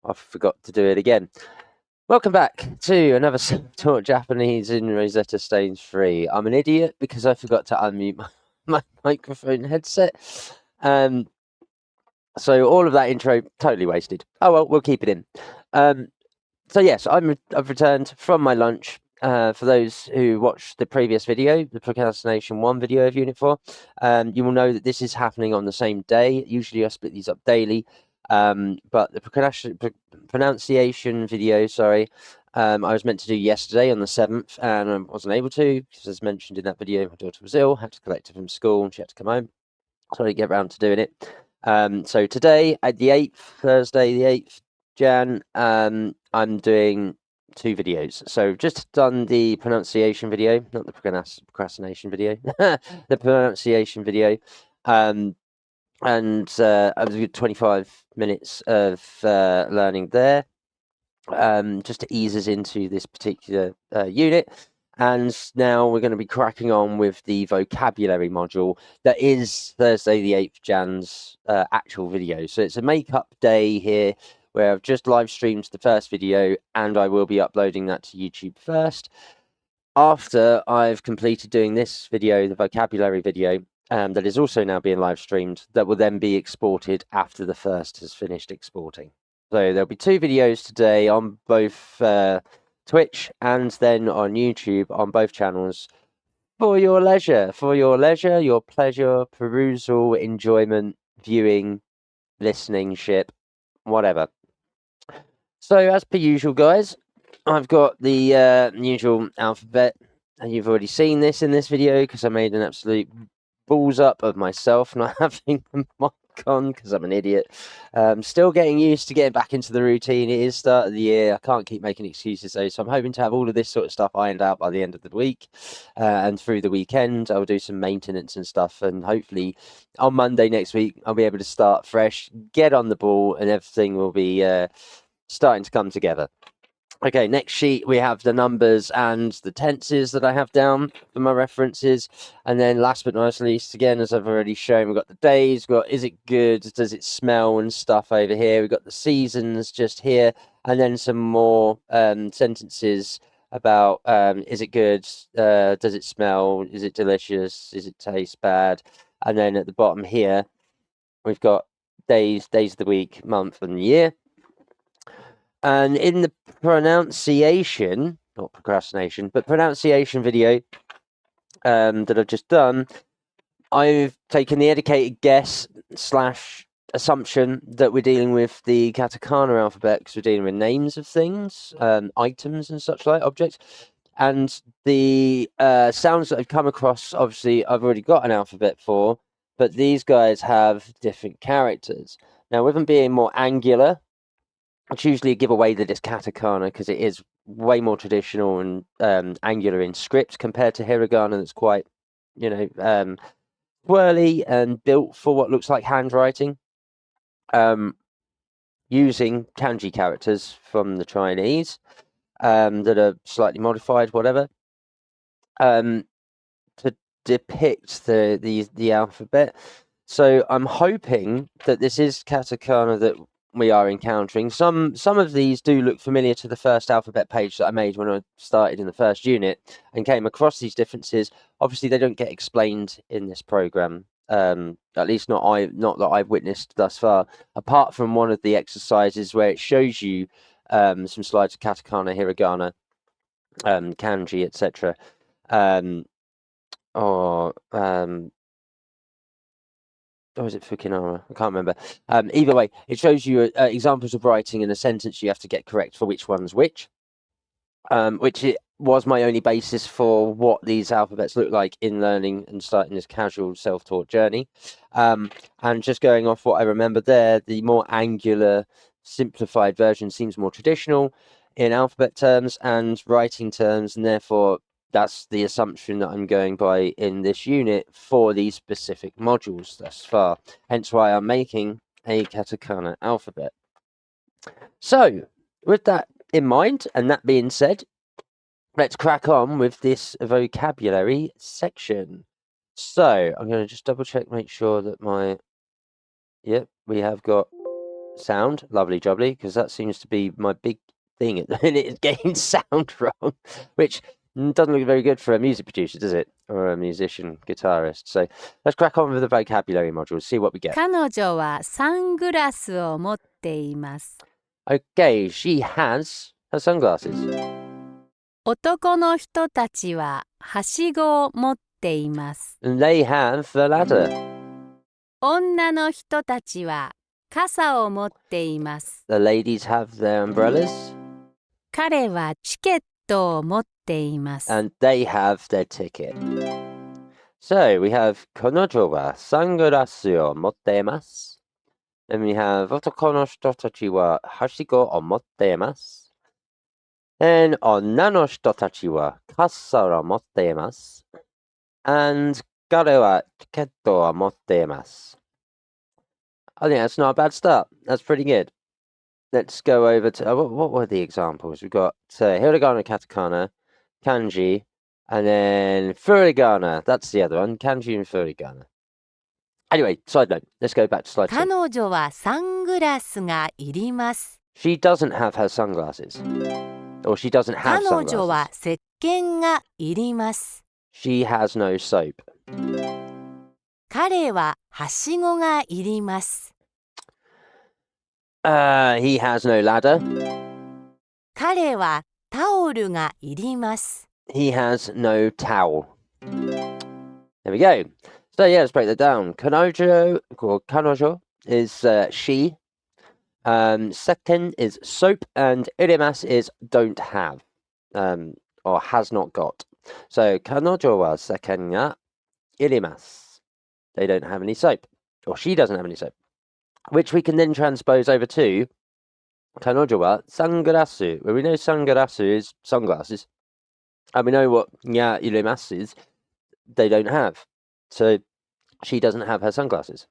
I forgot to do it again. Welcome back to another Self-Taught Japanese in Rosetta Stone 3. I'm an idiot because I forgot to unmute my microphone headset. So all of that intro, totally wasted. Oh well, we'll keep it in. So yes, I've returned from my lunch. For those who watched the previous video, the Procrastination 1 video of Unit 4, you will know that this is happening on the same day. Usually I split these up daily. But the pronunciation video, I was meant to do yesterday on the 7th, and I wasn't able to, because as mentioned in that video, my daughter was ill, had to collect her from school, and she had to come home. So I didn't get around to doing it. So today, at the 8th, Thursday, the 8th Jan, I'm doing 2 videos. So just done the pronunciation video, not the procrastination video, the pronunciation video. And I was 25 minutes of learning there, just to ease us into this particular unit. And now we're going to be cracking on with the vocabulary module that is Thursday the 8th Jan's actual video. So it's a make-up day here where I've just live streamed the first video and I will be uploading that to YouTube first. After I've completed doing this video, the vocabulary video, that is also now being live streamed, that will then be exported after the first has finished exporting. So there'll be 2 videos today on both Twitch and then on YouTube on both channels for your leisure, your pleasure, perusal, enjoyment, viewing, listening, whatever. So as per usual, guys, I've got the usual alphabet, and you've already seen this in this video because I made an absolute balls up of myself not having the mic on because I'm an idiot. Still getting used to getting back into the routine. It is start of the year. I can't keep making excuses though, so I'm hoping to have all of this sort of stuff ironed out by the end of the week, and through the weekend I'll do some maintenance and stuff, and hopefully on Monday next week I'll be able to start fresh, get on the ball, and everything will be starting to come together. Okay, next sheet we have the numbers and the tenses that I have down for my references. And then last but not least, again, as I've already shown, we've got the days, we've got is it good, does it smell and stuff over here. We've got the seasons just here, and then some more sentences about is it good, does it smell, is it delicious, is it taste bad. And then at the bottom here, we've got days of the week, month and year. And in the pronunciation, not procrastination, but pronunciation video that I've just done, I've taken the educated guess / assumption that we're dealing with the katakana alphabet because we're dealing with names of things, items and such like, objects. And the sounds that I've come across, obviously, I've already got an alphabet for, but these guys have different characters. Now, with them being more angular, it's usually a giveaway that it's katakana because it is way more traditional and angular in script compared to hiragana that's quite, swirly and built for what looks like handwriting, using kanji characters from the Chinese that are slightly modified, whatever, to depict the alphabet. So I'm hoping that this is katakana that we are encountering. Some of these do look familiar to the first alphabet page that I made when I started in the first unit and came across these differences. Obviously, they don't get explained in this program, at least not that I've witnessed thus far, apart from one of the exercises where it shows you some slides of katakana, hiragana, kanji, etc. Or is it Fukinara? I can't remember. Either way, it shows you examples of writing in a sentence you have to get correct for which one's which. Which it was my only basis for what these alphabets look like in learning and starting this casual self-taught journey. And just going off what I remember there, the more angular, simplified version seems more traditional in alphabet terms and writing terms, and therefore that's the assumption that I'm going by in this unit for these specific modules thus far. Hence why I'm making a katakana alphabet. So, with that in mind, and that being said, let's crack on with this vocabulary section. So, I'm going to just double check, make sure that yep, we have got sound. Lovely jubbly, because that seems to be my big thing at the minute, is getting sound wrong, which doesn't look very good for a music producer, does it? Or a musician, guitarist. So let's crack on with the vocabulary module, see what we get. 彼女はサングラスを持っています。 Okay, she has her sunglasses. 男の人たちははしごを持っています。 And they have the ladder. 女の人たちは傘を持っています。 The ladies have their umbrellas. 彼はチケットを持っています。 And they have their ticket. So we have 彼女はサングラスを持っています. And we have 男の人たちははしごを持っています. And 女の人たちは傘を持っています. And 彼はチケットを持っています. I think that's not a bad start. That's pretty good. Let's go over to what were the examples? We've got hiragana, katakana, kanji, and then furigana. That's the other one. Kanji and furigana. Anyway, side note. Let's go back to slide 2. 彼女はサングラスがいります。 She doesn't have her sunglasses. Or she doesn't have 彼女は sunglasses. 石鹸がいります。 She has no soap. 彼ははしごがいります。 He has no ladder. 彼はタオルがいります。 He has no towel. There we go. So yeah, let's break that down. Kanojo or kanojo is she. Seken is soap, and irimas is don't have, or has not got. So kanojo wa seken ga irimasu. They don't have any soap, or she doesn't have any soap, which we can then transpose over to kanojo wa sunglassu, where we know sunglassu is sunglasses, and we know what ga irimasu is. They don't have, so she doesn't have her sunglasses.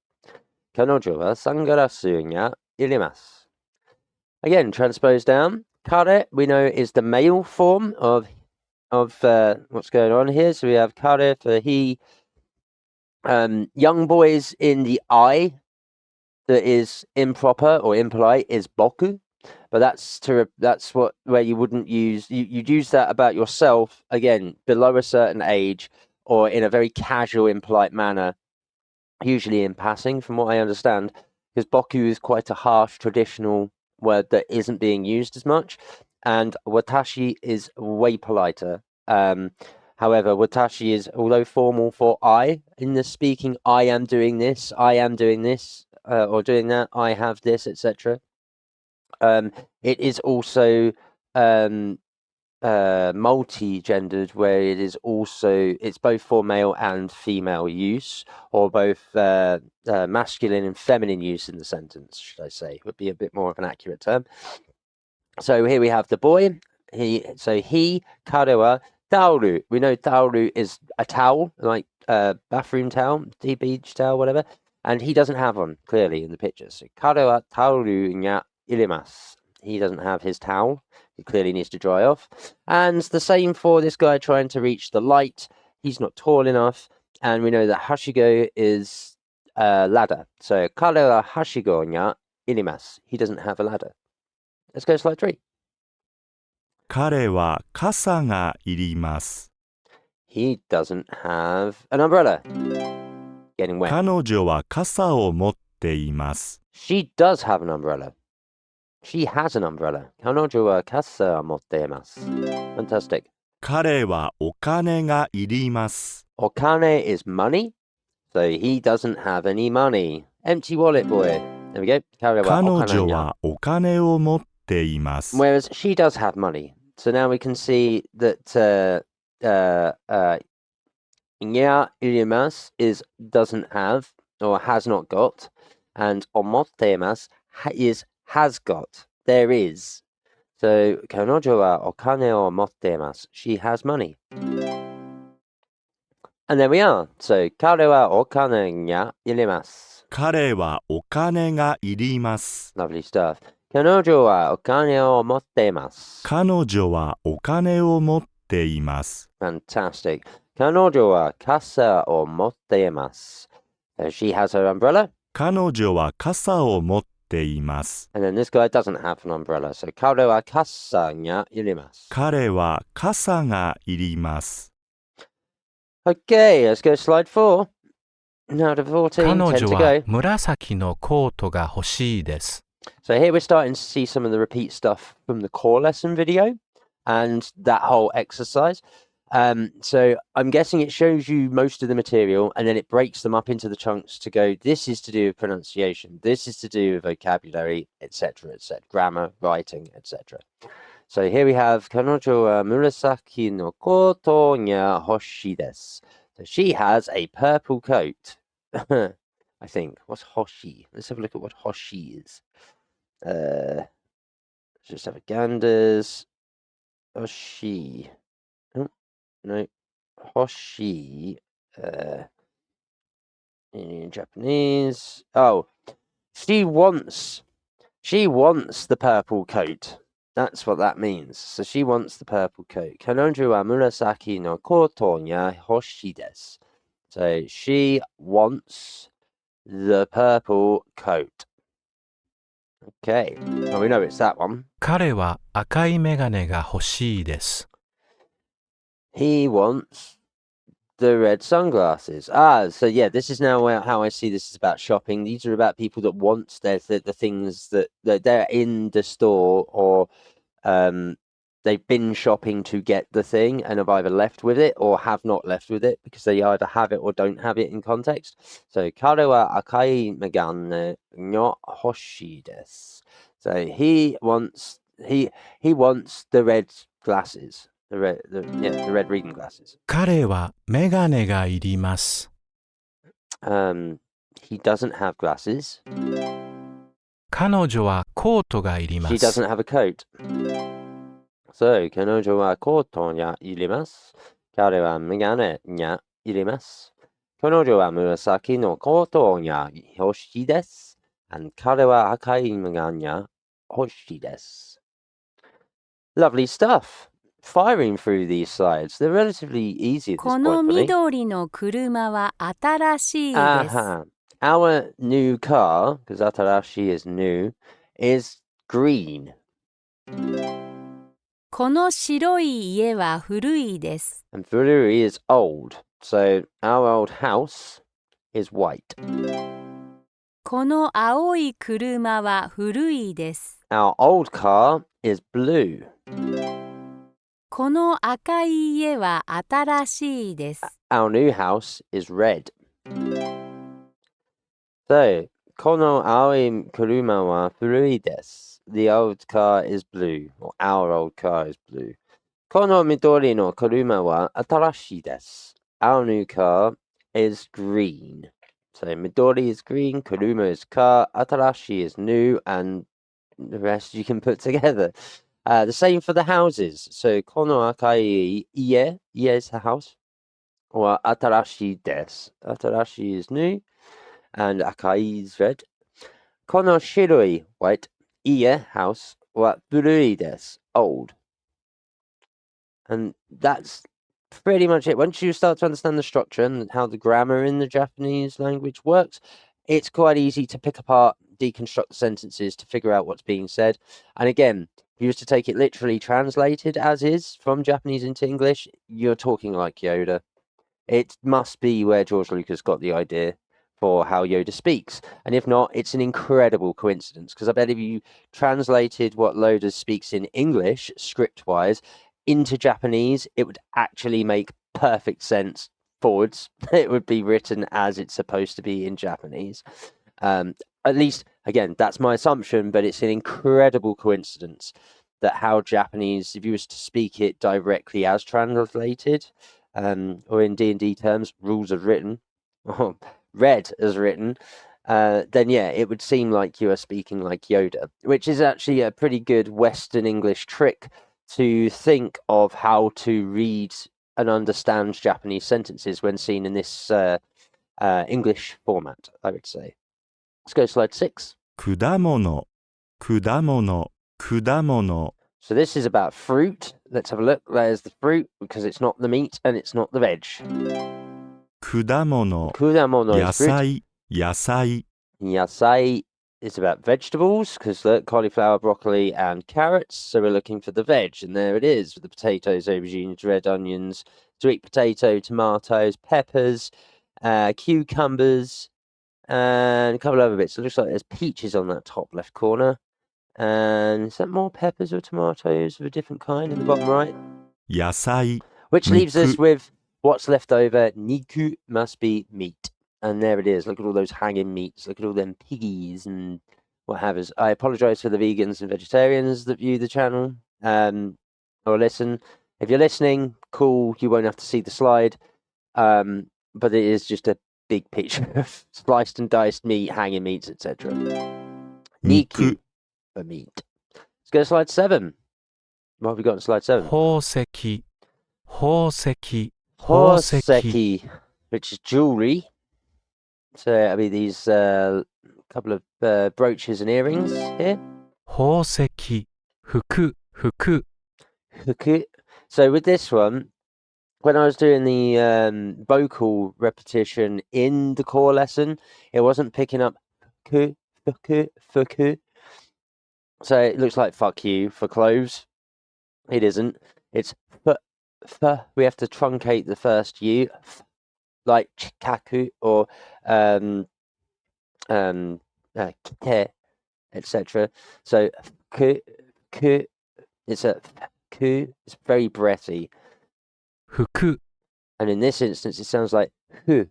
Kanojo wa sunglassu ga irimasu. Again, transpose down. Kare, we know, is the male form of what's going on here. So we have kare for he. Young boys in the I that is improper or impolite is boku, but that's where you wouldn't use you'd use that about yourself again below a certain age or in a very casual, impolite manner, usually in passing, from what I understand, because boku is quite a harsh traditional word that isn't being used as much, and watashi is way politer. However, watashi is, although formal for I, in the speaking, I am doing this, or doing that, I have this, etc. It is also multi-gendered, where it's both for male and female use, or both masculine and feminine use in the sentence, should I say, would be a bit more of an accurate term. So here we have the boy. He, karewa, taoru. We know taoru is a towel, like bathroom towel, beach towel, whatever. And he doesn't have one, clearly, in the picture. So, karewa taoru ga irimasu. He doesn't have his towel. He clearly needs to dry off. And the same for this guy trying to reach the light. He's not tall enough. And we know that hashigo is ladder. So, karewa hashigo ga irimasu. He doesn't have a ladder. Let's go to slide 3. 彼は傘がいります。 He doesn't have an umbrella. Getting wet. 彼女は傘を持っています。 She does have an umbrella. She has an umbrella. 彼女は傘を持っています。Fantastic. 彼はお金がいります。 Okane is money. So he doesn't have any money. Empty wallet boy. There we go. 彼女はお金を持っています。 Whereas she does have money. So now we can see that Nya irimas is doesn't have or has not got, and omottemas is has got. There is. So kanojo wa okane o mottemasu. She has money. And there we are. So kare wa okane ga irimasu. 彼はお金がいります。 Lovely stuff. 彼女はお金を持っています。彼女はお金を持っています。 Fantastic. 彼女は傘を持っています。She has her umbrella. 彼女は傘を持っています。 And then this guy doesn't have an umbrella. So 彼は傘がいります。彼は傘がいります。 Okay, let's go to slide 4. Now to 14, 彼 10 to 女は go. 紫のコートが欲しいです。 So here we're starting to see some of the repeat stuff from the core lesson video and that whole exercise. So I'm guessing it shows you most of the material and then it breaks them up into the chunks to go, this is to do with pronunciation, this is to do with vocabulary, etc., grammar, writing, etc. So here we have 彼女は紫のコートが欲しいです. So she has a purple coat. I think. What's hoshi? Let's have a look at what hoshi is. Let's just have a ganders. Hoshi. Oh, no. Hoshi. In Japanese. Oh, she wants the purple coat. That's what that means. So she wants the purple coat. 彼女は紫のコートが欲しいです. So she wants the purple coat. Okay, well, we know it's that one. 彼は赤いメガネが欲しいです。 He wants the red sunglasses. So yeah, this is now how I see this is about shopping. These are about people that want the things that they're in the store or they've been shopping to get the thing and have either left with it or have not left with it because they either have it or don't have it in context. So 彼は赤いメガネが欲しいです. So he wants the red glasses. The red reading glasses. 彼はメガネがいります。 He doesn't have glasses. 彼女はコートがいりま She す。 doesn't have a coat. So 彼女はコートがいります。彼はメガネがいります。彼女は紫のコートが欲しいです。And 彼は赤いメガネが欲しいです。Lovely stuff. Firing through these slides. They're relatively easy at this こ point の for me. 緑の車は新しいです。 Our new car, because atarashi is new, is green. この白い家は古いです。 And furui is old. So our old house is white. この青い車は古いです。 Our old car is blue. この赤い家は新しいです。 Our new house is red. So, この青い車は古いです. The old car is blue, or our old car is blue. この緑の車は新しいです. Our new car is green. So, midori is green, kuruma is car, atarashi is new, and the rest you can put together. The same for the houses. So, この赤い家 is the house. Or atarashi desu. Atarashi is new, and akai is red. この白い white 家 house は古いです old. And that's pretty much it. Once you start to understand the structure and how the grammar in the Japanese language works, it's quite easy to pick apart, deconstruct the sentences to figure out what's being said. And again, if you was to take it literally translated as is from Japanese into English, you're talking like Yoda. It must be where George Lucas got the idea for how Yoda speaks. And if not, it's an incredible coincidence, because I bet if you translated what Yoda speaks in English, script-wise, into Japanese, it would actually make perfect sense forwards. It would be written as it's supposed to be in Japanese. At least, again, that's my assumption, but it's an incredible coincidence that how Japanese, if you was to speak it directly as translated, or in D&D terms, rules as written, or read as written, then yeah, it would seem like you are speaking like Yoda, which is actually a pretty good Western English trick to think of how to read and understand Japanese sentences when seen in this English format, I would say. Let's go to slide 6. 果物、果物、果物。 So this is about fruit. Let's have a look. There's the fruit, because it's not the meat and it's not the veg. 果物、 Kudamono 野 is fruit. 菜、野菜。 Yasai is about vegetables, because look, cauliflower, broccoli, and carrots. So we're looking for the veg, and there it is with the potatoes, aubergines, red onions, sweet potato, tomatoes, peppers, cucumbers, and a couple of other bits. It looks like there's peaches on that top left corner. And is that more peppers or tomatoes of a different kind in the bottom right? 野菜、 Which leaves us 肉、 with what's left over. Niku must be meat. And there it is. Look at all those hanging meats. Look at all them piggies and what have us. I apologise for the vegans and vegetarians that view the channel or listen. If you're listening, cool. You won't have to see the slide. But it is just a big picture of sliced and diced meat, hanging meats, etc. 肉、 Niku for meat. Let's go to slide 7. What have we got in slide 7? 宝石、宝石、宝石、 Horseki, which is jewelry. So it'll be these couple of brooches and earrings here. 宝石、服、服、 Huku. So with this one, when I was doing the vocal repetition in the core lesson, it wasn't picking up fuku, fuku, fuku. So it looks like fuck you for clothes. It isn't. It's f. We have to truncate the first u, like chikaku or kite, etc. So ku, it's a ku. It's very breathy, 服、 and in this instance, it sounds like hu.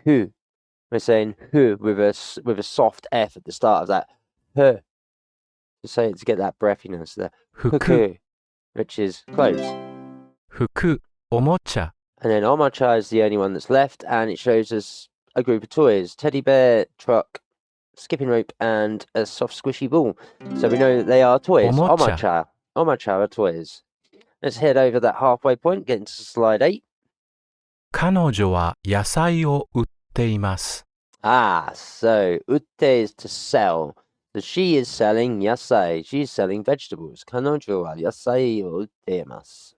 We're saying hu with a soft f at the start of that hu. To say it to get that breathiness there. 服、 Huku, which is clothes. 服、おもちゃ、 And then Omacha is the only one that's left, and it shows us a group of toys: teddy bear, truck, skipping rope, and a soft squishy ball. So we know that they are toys. Omocha. Omacha are toys. Let's head over that halfway point, get into slide 8. 彼女は野菜を売っています。 So utte is to sell. So she is selling yasai. She's selling vegetables. Kanojo wa yasai o utte imasu.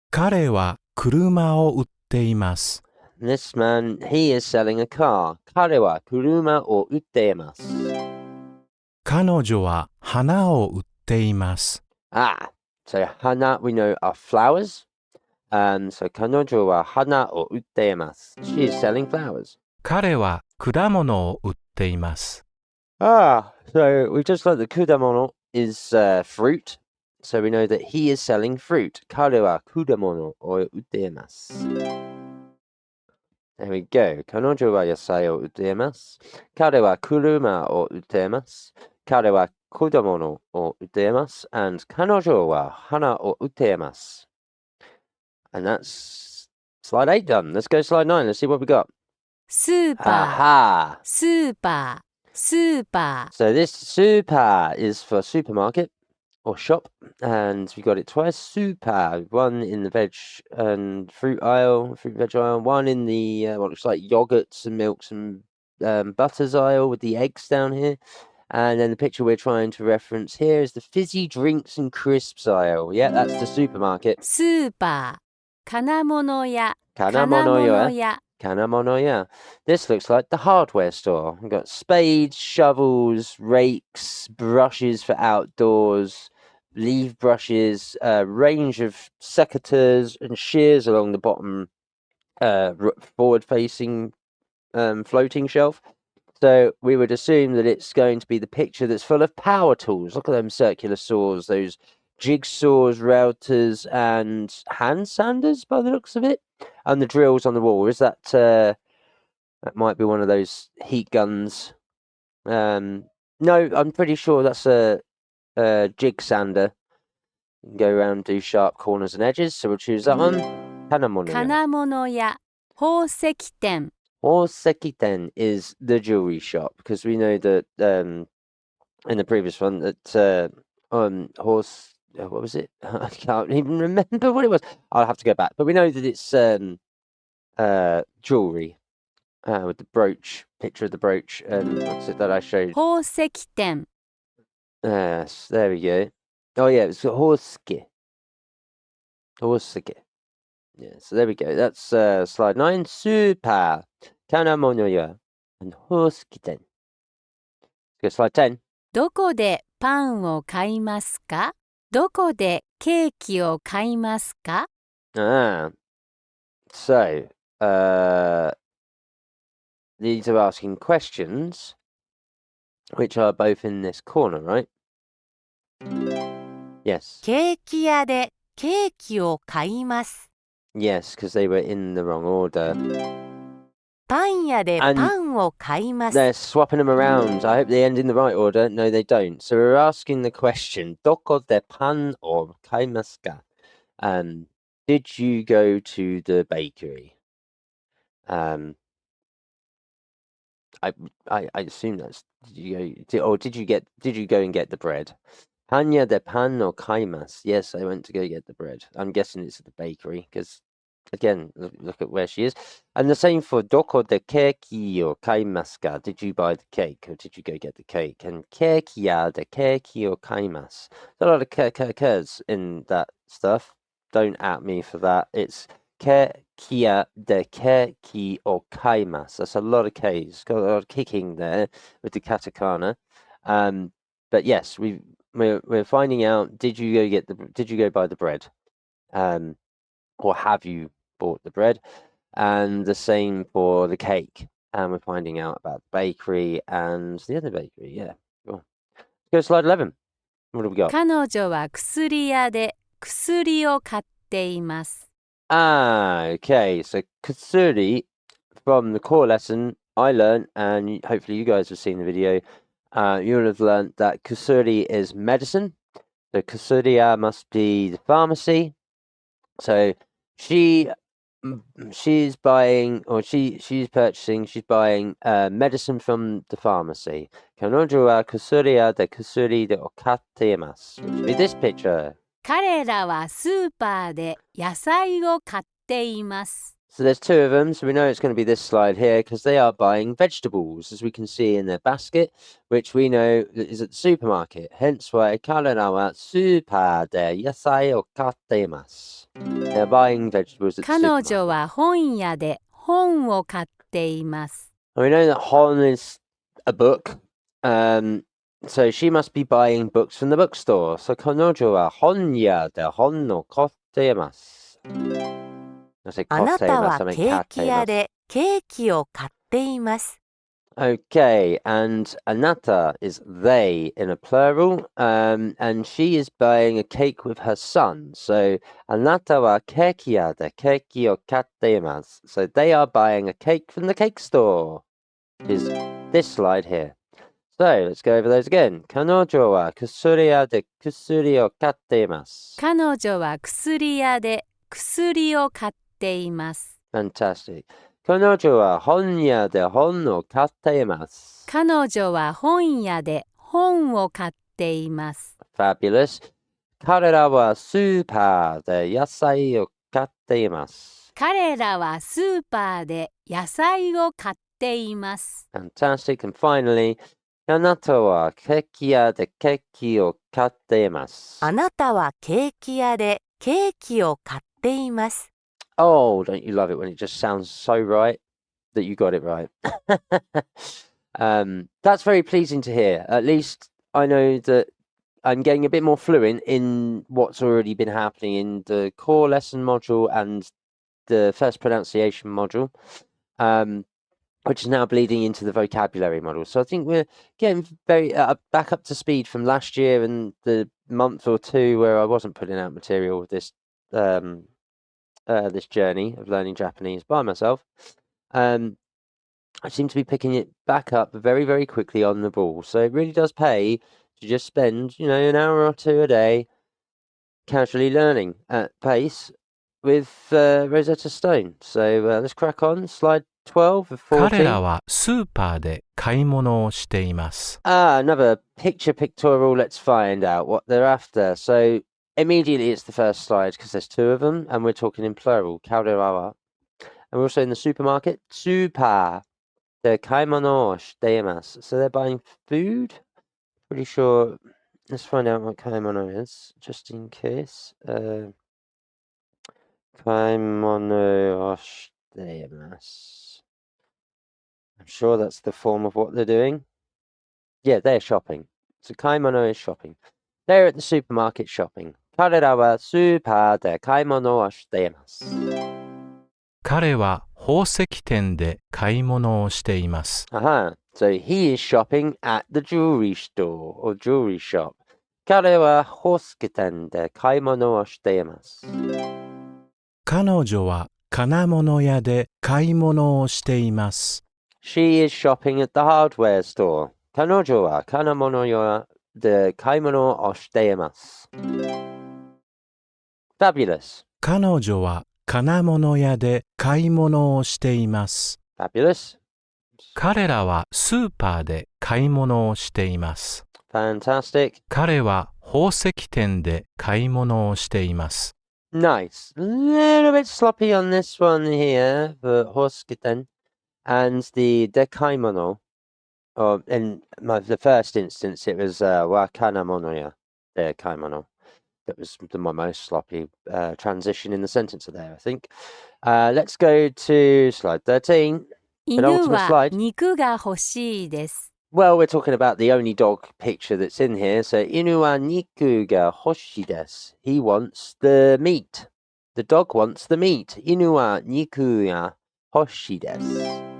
彼は車を売っています。 This man, he is selling a car. Kare wa kuruma o utte imasu. 彼女は花を売っています。 So hana we know are flowers. So kanojo wa hana o utte imasu. She is selling flowers. 彼は果物を売っています。 So we've just learned that kudamono is fruit. So we know that he is selling fruit. Kare wa kudamono o utte imasu. There we go. Kanojo wa yasai o utte imasu. Kare wa kuruma o utte imasu. Kare wa kudamono o utte imasu. And kanojo wa hana o utte imasu. And that's slide 8 done. Let's go to slide 9. Let's see what we got. スーパー、 Aha! スーパー、スーパー。 So this super is for supermarket or shop, and we got it twice. Super, one in the veg and fruit veg aisle, one in the what looks like yogurts and milks and butters aisle with the eggs down here. And then the picture we're trying to reference here is the fizzy drinks and crisps aisle. Yeah, that's the supermarket. スーパー、金物屋、 Kanamono ya. 屋。 Kanamono ya. This looks like the hardware store. We've got spades, shovels, rakes, brushes for outdoors, leaf brushes, a range of secateurs and shears along the bottom forward-facing floating shelf. So we would assume that it's going to be the picture that's full of power tools. Look at them circular saws, those jigsaws, routers, and hand sanders by the looks of it. And the drills on the wall. Is that that might be one of those heat guns? No, I'm pretty sure that's a jig sander. You can go around and do sharp corners and edges. So we'll choose that one. Kanamono. 金物屋、宝石店。 Or Sekiten is the jewelry shop, because we know that in the previous one that horse what was it? I can't even remember what it was. I'll have to go back. But we know that it's jewelry with the brooch, picture of the brooch, and what's it that I showed? 宝石店。 Yes, there we go. Oh yeah, it's Horseke. Yeah, so there we go. That's slide 9. Super Kanamonoya and Hoskiten. Go slide 10. どこでパンを買いますか？どこでケーキを買いますか？ Ah. So, these are asking questions, which are both in this corner, right? Yes. ケーキ屋でケーキを買います。 Yes, because they were in the wrong order. パン屋で And パンを買います。 they're swapping them around. I hope they end in the right order. No, they don't. So we're asking the question, Doko de pan o kaimasu ka? Did you go to the bakery? I assume that's did you go and get the bread? Panya de pan o kaimasu. Yes, I went to go get the bread. I'm guessing it's at the bakery because again, look at where she is. And the same for doko de keiki o kaimasu ka? Did you buy the cake or did you go get the cake? And keiki ya de keiki o kaimasu. There's a lot of k's in that stuff. Don't at me for that. It's keiki de keiki o kaimasu. That's a lot of k's. Got a lot of kicking there with the katakana. But yes, we're finding out. Did you go buy the bread? Or have you bought the bread? And the same for the cake. And we're finding out about the bakery and the other bakery. Yeah. Cool. Let's go to slide 11. What do we got? 彼女は薬屋で薬を買っています。 Okay. So kusuri from the core lesson I learned, and hopefully you guys have seen the video. You'll have learned that kusuri is medicine. So kusuriya must be the pharmacy. So she's buying, or she's buying medicine from the pharmacy. Kanojo wa kusuri de kusuri de okatte imasu. Which would be this picture. 彼らはスーパーで野菜を買っています。 So there's two of them, so we know it's going to be this slide here because they are buying vegetables, as we can see in their basket, which we know is at the supermarket. Hence why karera wa super de yasai o katte imasu. They're buying vegetables at the 彼 supermarket. 女は本屋で本を買っています。 We know that hon is a book, so she must be buying books from the bookstore. So kanojo wa honya de hon no kotte imasu. I say あな kotte た imasu, は I mean ケー katte キ屋 imasu. でケーキを買っています。 Okay, and anata is they in a plural, and she is buying a cake with her son. So anata wa keki ya de keki o katte imasu. So they are buying a cake from the cake store. Is this slide here. So let's go over those again. Kanojo wa kusuri ya de kusuri o katte imasu. 彼女は薬屋で薬を買っています。 Fantastic. Kanojo wa honya de hon o katte imasu. 彼女は本屋で本を買っています。 Fabulous. Karera wa super de yasai o katte imasu. 彼らはスーパーで野菜を買っています。 Fantastic. And finally, Kanata wa keki ya de keki o katte imasu. あなたはケーキ屋でケーキを買っています。 Oh, don't you love it when it just sounds so right that you got it right? That's very pleasing to hear. At least I know that I'm getting a bit more fluent in what's already been happening in the core lesson module and the first pronunciation module, which is now bleeding into the vocabulary module. So I think we're getting very back up to speed from last year and the month or two where I wasn't putting out material with this this journey of learning Japanese by myself. I seem to be picking it back up very, very quickly on the ball. So it really does pay to just spend, an hour or two a day casually learning at pace with Rosetta Stone. So let's crack on. Slide 12 of 14. 彼らはスーパーで買い物をしています。 Another pictorial. Let's find out what they're after. So immediately it's the first slide because there's two of them and we're talking in plural. Kaurerawa. And we're also in the supermarket. Super. They're kaimono shiteimasu. So they're buying food. Pretty sure. Let's find out what kaimono is, just in case. Kaimono shiteimasu. I'm sure that's the form of what they're doing. Yeah, they're shopping. So kaimono is shopping. They're at the supermarket shopping. 彼らはスーパーで買い物をしています。彼は宝石店で買い物をしています。Aha. So he is shopping at the jewelry store or jewelry shop. 彼は宝石店で買い物をしています。彼女は金物屋で買い物をしています。She is shopping at the hardware store. 彼女は金物屋で買い物をしています。Fabulous. 彼女は金物屋で買い物をしています。Fabulous. 彼らはスーパーで買い物をしています。Fantastic. 彼は宝石店で買い物をしています。Nice. A little bit sloppy on this one here for hoskiten. And the dekaimono, or in the first instance, it was wakana monoya, dekaimono. That was my most sloppy transition in the sentence there, I think. Let's go to slide 13. 犬 Penultimate は slide. 肉が欲しいです。 Well, we're talking about the only dog picture that's in here. So, inu wa niku ga hoshi desu. He wants the meat. The dog wants the meat. Inu wa niku ga hoshi desu.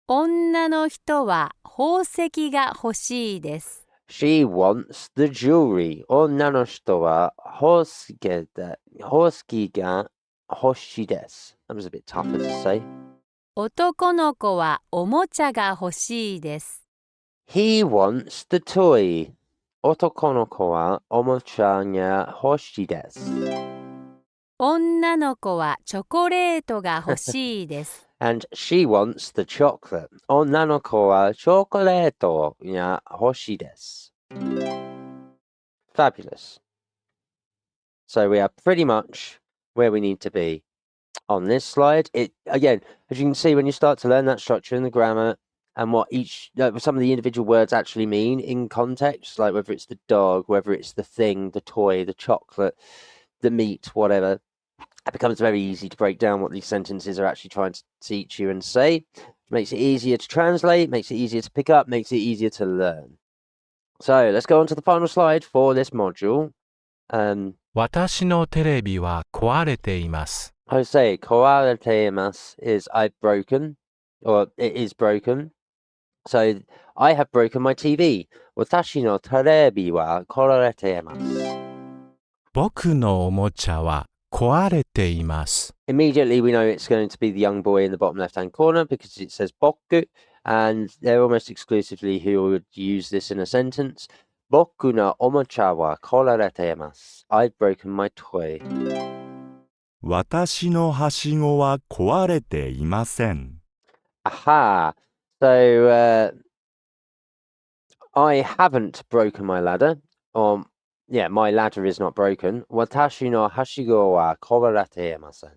女の人は宝石が欲しいです。 She wants the jewelry. Onna no hito wa hosuki ga hoshi desu. That was a bit tougher to say. 男の子はおもちゃが欲しいです。 He wants the toy. Otoko no ko wa omocha ga hoshi desu. 女の子はチョコレートが欲しいです。 And she wants the chocolate. Onna no ko wa chocolate ga hoshi desu. Fabulous. So we are pretty much where we need to be on this slide. It again, as you can see, when you start to learn that structure and the grammar and what each some of the individual words actually mean in context, like whether it's the dog, whether it's the thing, the toy, the chocolate, the meat, whatever, it becomes very easy to break down what these sentences are actually trying to teach you and say. It makes it easier to translate, makes it easier to pick up, makes it easier to learn. So let's go on to the final slide for this module. 私のテレビは壊れています。Jose, koarete imasu is I've broken, or it is broken. So I have broken my TV. Watashi no terebi wa koarete imasu. 僕のおもちゃは壊れています。Immediately we know it's going to be the young boy in the bottom left-hand corner because it says boku, and they're almost exclusively who would use this in a sentence. Boku no omocha wa koarete imasu. I've broken my toy. 私のはしごは壊れていません。Aha. So I haven't broken my ladder. Yeah, my ladder is not broken. Watashi no hashigo wa kowarete imasen.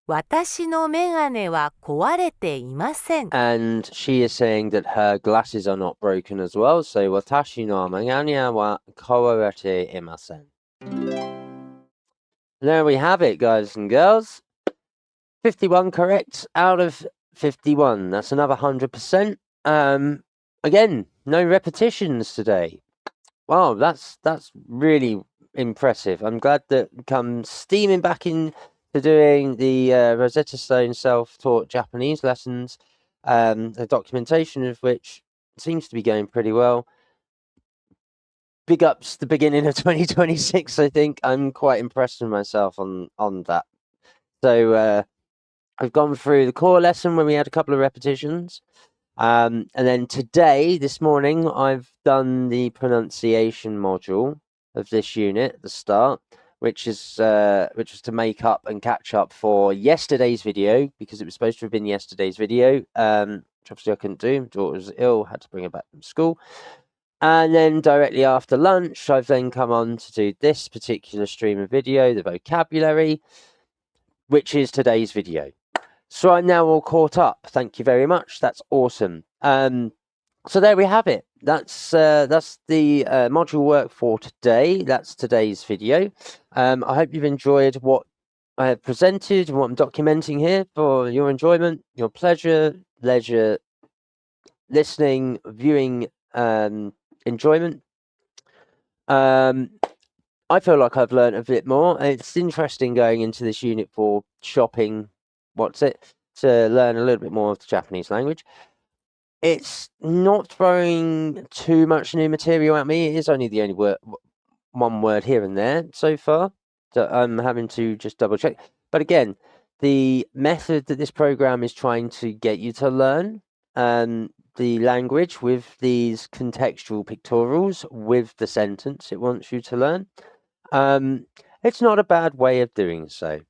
私のメガネは壊れていません。 And she is saying that her glasses are not broken as well. So watashi no megane wa kowarete imasen. There we have it, guys and girls. 51 correct out of 51. That's another 100%. Again, no repetitions today. Wow, that's really impressive. I'm glad that come steaming back into doing the Rosetta Stone self-taught Japanese lessons, the documentation of which seems to be going pretty well. Big ups the beginning of 2026, I think. I'm quite impressed with myself on that. So I've gone through the core lesson where we had a couple of repetitions. And then today, this morning, I've done the pronunciation module of this unit at the start, which was to make up and catch up for yesterday's video, because it was supposed to have been yesterday's video, which obviously I couldn't do. My daughter was ill, had to bring her back from school. And then directly after lunch, I've then come on to do this particular stream of video, the vocabulary, which is today's video. So I'm now all caught up. Thank you very much. That's awesome. So there we have it. That's the module work for today. That's today's video. I hope you've enjoyed what I have presented and what I'm documenting here for your enjoyment, your pleasure, leisure, listening, viewing enjoyment. I feel like I've learned a bit more. It's interesting going into this unit for shopping, to learn a little bit more of the Japanese language. It's not throwing too much new material at me. It is only the only one word here and there so far that I'm having to just double check. But again, the method that this program is trying to get you to learn the language with these contextual pictorials with the sentence it wants you to learn, it's not a bad way of doing so.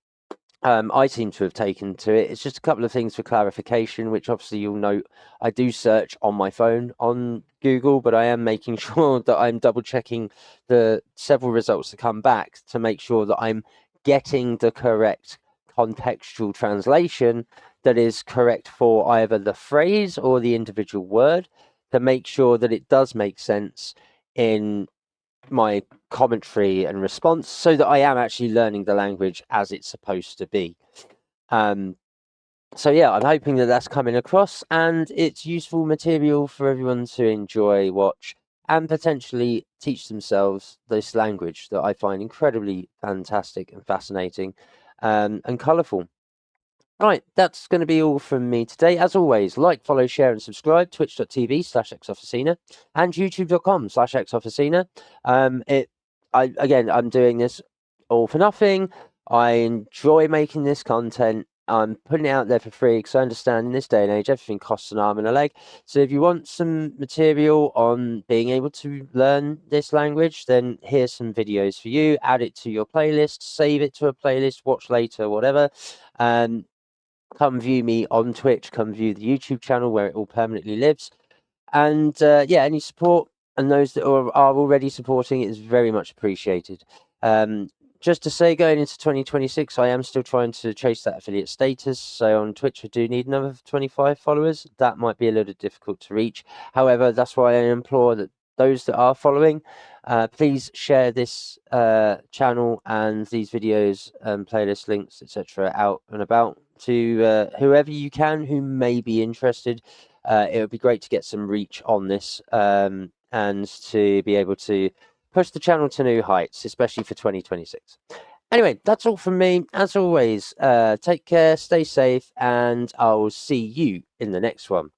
I seem to have taken to it. It's just a couple of things for clarification, which obviously you'll note I do search on my phone on Google, but I am making sure that I'm double checking the several results that come back to make sure that I'm getting the correct contextual translation that is correct for either the phrase or the individual word, to make sure that it does make sense in my commentary and response, so that I am actually learning the language as it's supposed to be. So yeah, I'm hoping that that's coming across, and it's useful material for everyone to enjoy, watch, and potentially teach themselves this language that I find incredibly fantastic and fascinating, and colourful. Right, that's going to be all from me today. As always, like, follow, share, and subscribe. Twitch.tv/xofficina and YouTube.com/xofficina. I'm doing this all for nothing. I enjoy making this content. I'm putting it out there for free because I understand in this day and age everything costs an arm and a leg. So if you want some material on being able to learn this language, then here's some videos for you. Add it to your playlist, save it to a playlist, watch later, whatever. Come view me on Twitch, come view the YouTube channel where it all permanently lives. And any support and those that are already supporting it is very much appreciated. Just to say, going into 2026, I am still trying to chase that affiliate status. So on Twitch, I do need another 25 followers. That might be a little difficult to reach. However, that's why I implore that those that are following, please share this channel and these videos, playlist links, etc. out and about to whoever you can who may be interested. It would be great to get some reach on this, and to be able to push the channel to new heights, especially for 2026. Anyway, that's all from me. As always, take care, stay safe, and I'll see you in the next one.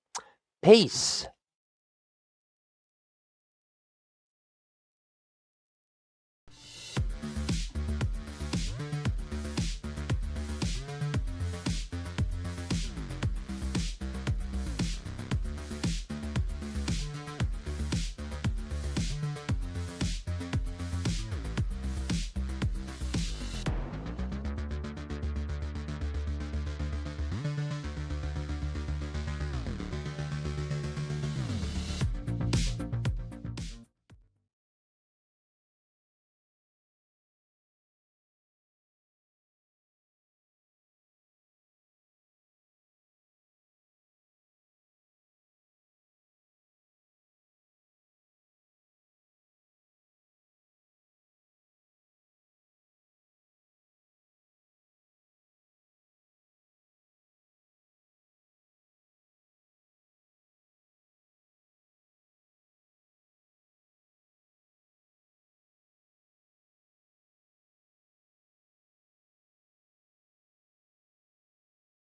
Peace.